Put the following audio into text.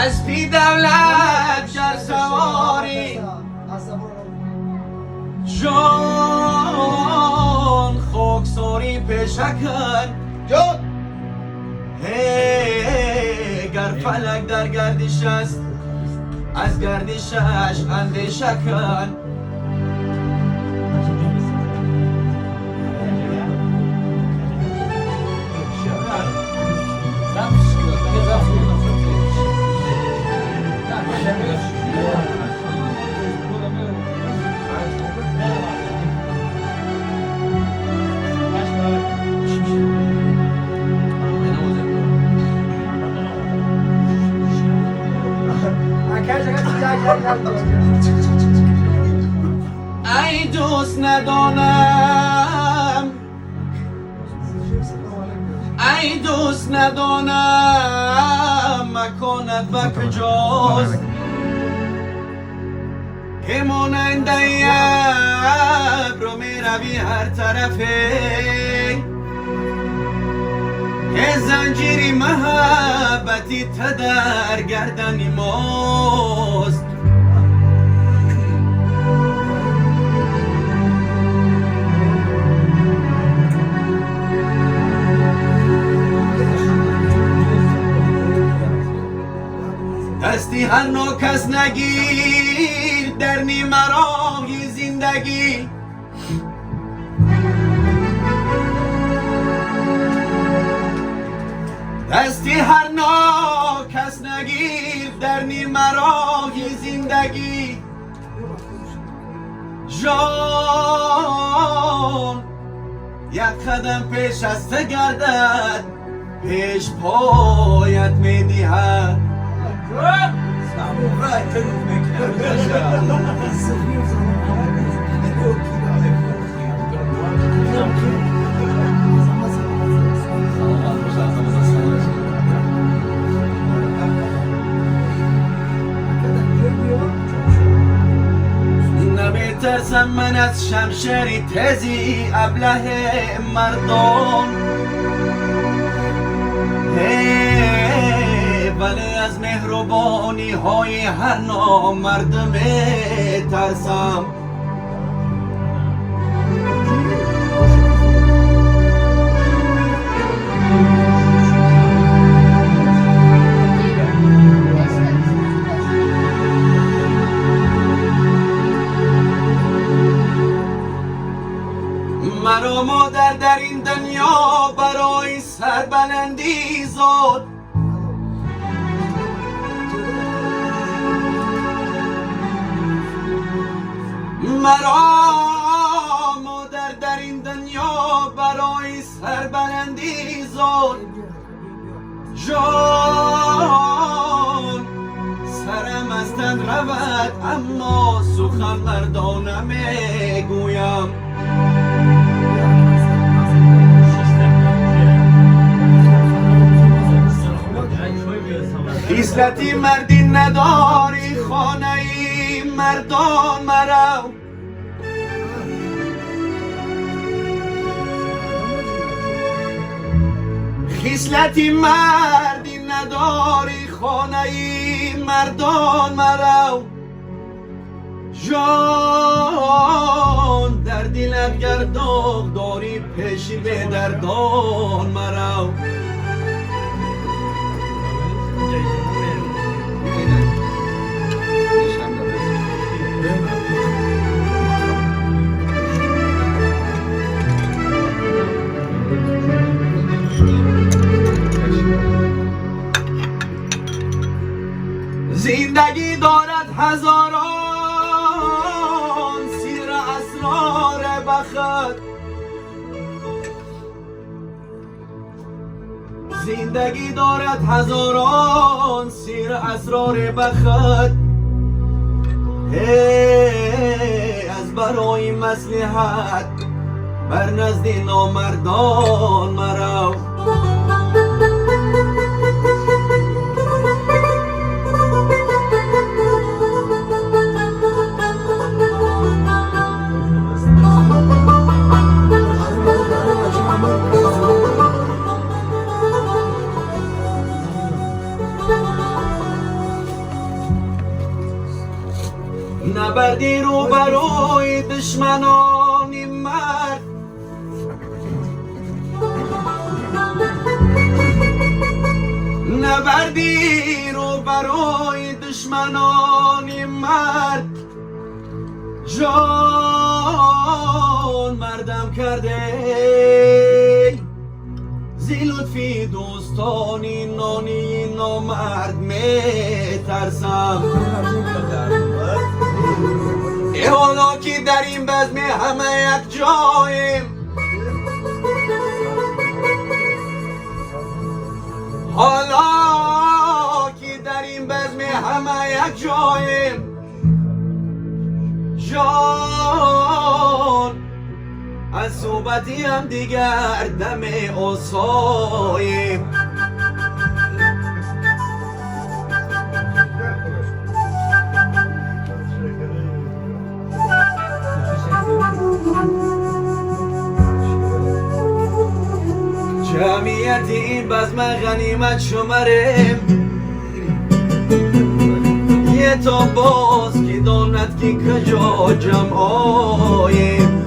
اسبی دولت گر سواری جان خاکساری پیشکن گر فلک در گردش است از گردشش اندیشه کن ای دوست ندانم ای دوست ندانم مکانت و کجاست که ماننده ابر می روی هر طرفه که زنجیری محبتی تا در گردن ماست دستی هر کس نگیر در نیمه راهی زندگی دستی هر کس نگیر در نیمه راهی زندگی جان یک قدم پیش از تو گردد پیش پایت میدهد نمیترسم من از شمشیر تیزی ابله مردان ولی از مهربانی های هر نامرد میترسم مرا مادر در این دنیا برای سربلندی زد مرا مادر در این دنیا برای سربلندی زد جان سرم از تن رود اما سخن مردانه میگویم خصلتی مردی نداری خانه ای مردان مرو خصلتی مردی نداری خانه ای مردان مرو جان در دلت گر داغ داری پیشی به دردان مرو زندگی دارد هزاران سیر اسرار بخت زندگی دارد هزاران سیر اسرار بخت از برای مصلحت بر نزد نامردان مرو نبردی رو بروی دشمنانی مرد نبردی رو بروی دشمنانی مرد جان مردم کرده زی لطفی دوستانی نانی نامرد می ترسم ای حالا که در این بزم همه یک جاییم حالا که در این بزم همه یک جاییم جان از صحبتی هم دیگر دم آساییم جمعیت این بزم غنیمت شمریم یه تا باز که داند که کجا جمعاییم